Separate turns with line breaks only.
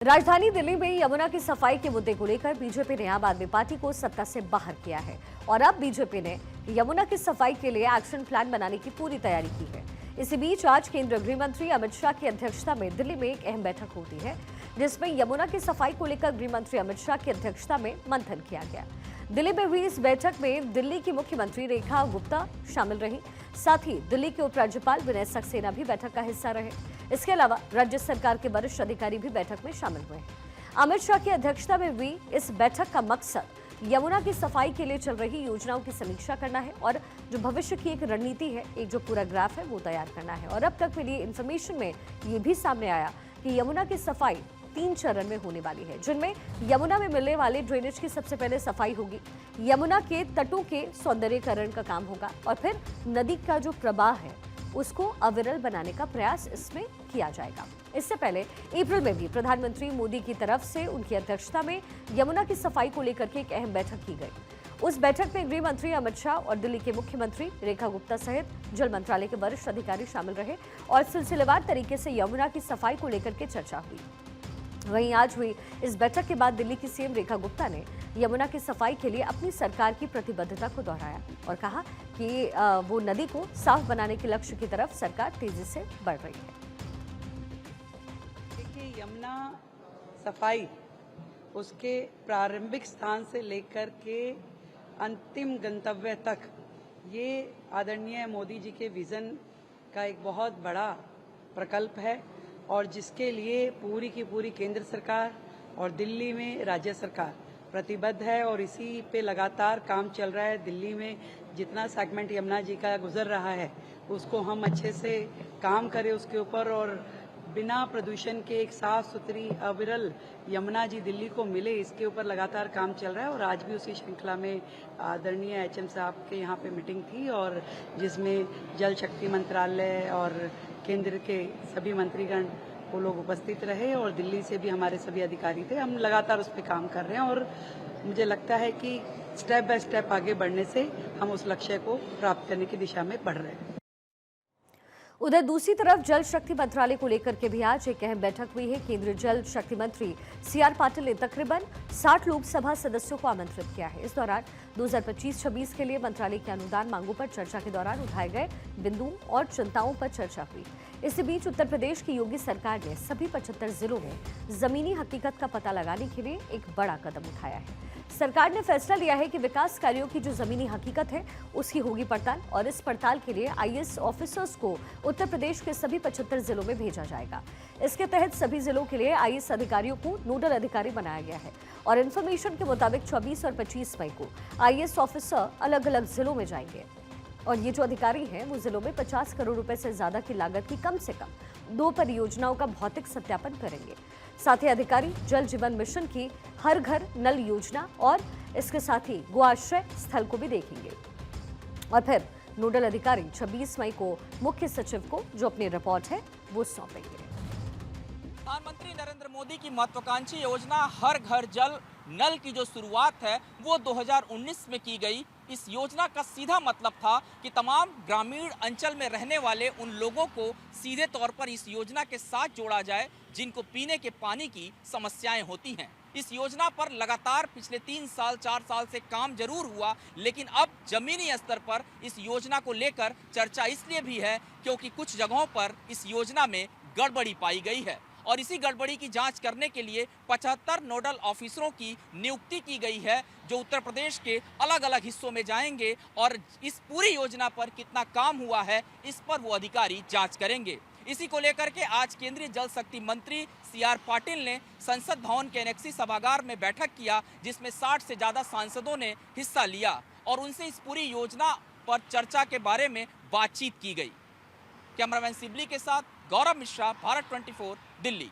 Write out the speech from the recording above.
राजधानी दिल्ली में यमुना की सफाई के मुद्दे को लेकर बीजेपी ने आम आदमी पार्टी को सत्ता से बाहर किया है और अब बीजेपी ने यमुना की सफाई के लिए एक्शन प्लान बनाने की पूरी तैयारी की है। इसी बीच आज केंद्रीय गृह मंत्री अमित शाह की अध्यक्षता में दिल्ली में एक अहम बैठक होती है, जिसमें यमुना की सफाई को लेकर गृह मंत्री अमित शाह की अध्यक्षता में मंथन किया गया। दिल्ली में हुई इस बैठक में दिल्ली की मुख्यमंत्री रेखा गुप्ता शामिल रही, साथ ही दिल्ली के उपराज्यपाल विनय सक्सेना भी बैठक का हिस्सा रहे। इसके अलावा राज्य सरकार के वरिष्ठ अधिकारी भी बैठक में शामिल हुए। अमित शाह की अध्यक्षता में हुई इस बैठक का मकसद यमुना की सफाई के लिए चल रही योजनाओं की समीक्षा करना है और जो भविष्य की एक रणनीति है, एक जो पूरा ग्राफ है वो तैयार करना है। और अब तक मिली इंफॉर्मेशन में ये भी सामने आया कि यमुना की सफाई 3 चरण में होने वाली है, जिनमें यमुना में मिलने वाले ड्रेनेज की सबसे पहले सफाई होगी, यमुना के तटों के सौंदर्यीकरण का काम होगा और फिर नदी का जो प्रवाह है उसको अविरल बनाने का प्रयास इसमें किया जाएगा। इससे पहले अप्रैल में भी प्रधानमंत्री मोदी की तरफ से उनकी अध्यक्षता में यमुना की सफाई को लेकर के एक अहम बैठक की गई। उस बैठक में गृह मंत्री अमित शाह और दिल्ली के मुख्यमंत्री रेखा गुप्ता सहित जल मंत्रालय के वरिष्ठ अधिकारी शामिल रहे और सिलसिलेवार तरीके से यमुना की सफाई को लेकर के चर्चा हुई। वहीं आज हुई इस बैठक के बाद दिल्ली की सीएम रेखा गुप्ता ने यमुना की सफाई के लिए अपनी सरकार की प्रतिबद्धता को दोहराया और कहा कि वो नदी को साफ बनाने के लक्ष्य की तरफ सरकार तेजी से बढ़ रही है।
देखिए, यमुना सफाई उसके प्रारंभिक स्थान से लेकर के अंतिम गंतव्य तक ये आदरणीय मोदी जी के विजन का एक बहुत बड़ा प्रकल्प है और जिसके लिए पूरी की पूरी केंद्र सरकार और दिल्ली में राज्य सरकार प्रतिबद्ध है और इसी पे लगातार काम चल रहा है। दिल्ली में जितना सेगमेंट यमुना जी का गुजर रहा है उसको हम अच्छे से काम करें उसके ऊपर और बिना प्रदूषण के एक साफ सुथरी अविरल यमुना जी दिल्ली को मिले, इसके ऊपर लगातार काम चल रहा है। और आज भी उसी श्रृंखला में आदरणीय एचएम साहब के यहाँ पे मीटिंग थी और जिसमें जल शक्ति मंत्रालय और केंद्र के सभी मंत्रीगण वो लोग उपस्थित रहे और दिल्ली से भी हमारे सभी अधिकारी थे। हम लगातार उस पर काम कर रहे हैं और मुझे लगता है कि स्टेप बाय स्टेप आगे बढ़ने से हम उस लक्ष्य को प्राप्त करने की दिशा में बढ़ रहे हैं।
उधर दूसरी तरफ जल शक्ति मंत्रालय को लेकर के भी आज एक अहम बैठक हुई है। केंद्रीय जल शक्ति मंत्री सीआर पाटिल ने तकरीबन 60 लोकसभा सदस्यों को आमंत्रित किया है। इस दौरान 2025-26 के लिए मंत्रालय की अनुदान मांगों पर चर्चा के दौरान उठाए गए बिंदुओं और चिंताओं पर चर्चा हुई। इसी बीच उत्तर प्रदेश की योगी सरकार ने सभी 75 जिलों में जमीनी हकीकत का पता लगाने के लिए एक बड़ा कदम उठाया है। सरकार ने फैसला लिया है कि विकास कार्यों की जो जमीनी हकीकत है उसकी होगी पड़ताल और इस पड़ताल के लिए आईएएस ऑफिसर्स को उत्तर प्रदेश के सभी 75 जिलों में भेजा जाएगा। इसके तहत सभी जिलों के लिए आईएएस अधिकारियों को नोडल अधिकारी बनाया गया है और इन्फॉर्मेशन के मुताबिक 24 और 25 मई को आईएएस ऑफिसर अलग अलग जिलों में जाएंगे और ये जो अधिकारी हैं वो जिलों में 50 करोड़ रुपए से ज्यादा की लागत की कम से कम 2 परियोजनाओं का भौतिक सत्यापन करेंगे। साथ ही अधिकारी जल जीवन मिशन की हर घर नल योजना और इसके साथ ही गोआश्रय स्थल को भी देखेंगे और फिर नोडल अधिकारी 26 मई को मुख्य सचिव को जो अपनी रिपोर्ट है वो सौंपेंगे।
प्रधानमंत्री नरेंद्र मोदी की महत्वाकांक्षी योजना हर घर जल नल की जो शुरुआत है वो 2019 में की गई। इस योजना का सीधा मतलब था कि तमाम ग्रामीण अंचल में रहने वाले उन लोगों को सीधे तौर पर इस योजना के साथ जोड़ा जाए जिनको पीने के पानी की समस्याएं होती हैं। इस योजना पर लगातार पिछले 3 साल 4 साल से काम जरूर हुआ, लेकिन अब जमीनी स्तर पर इस योजना को लेकर चर्चा इसलिए भी है क्योंकि कुछ जगहों पर इस योजना में गड़बड़ी पाई गई है और इसी गड़बड़ी की जांच करने के लिए 75 नोडल ऑफिसरों की नियुक्ति की गई है जो उत्तर प्रदेश के अलग अलग हिस्सों में जाएंगे और इस पूरी योजना पर कितना काम हुआ है इस पर वो अधिकारी जांच करेंगे। इसी को लेकर के आज केंद्रीय जल शक्ति मंत्री सीआर पाटिल ने संसद भवन के एनेक्सी सभागार में बैठक किया, जिसमें 60 से ज्यादा सांसदों ने हिस्सा लिया और उनसे इस पूरी योजना पर चर्चा के बारे में बातचीत की गई। कैमरामैन सिबली के साथ गौरव मिश्रा, भारत 24, दिल्ली।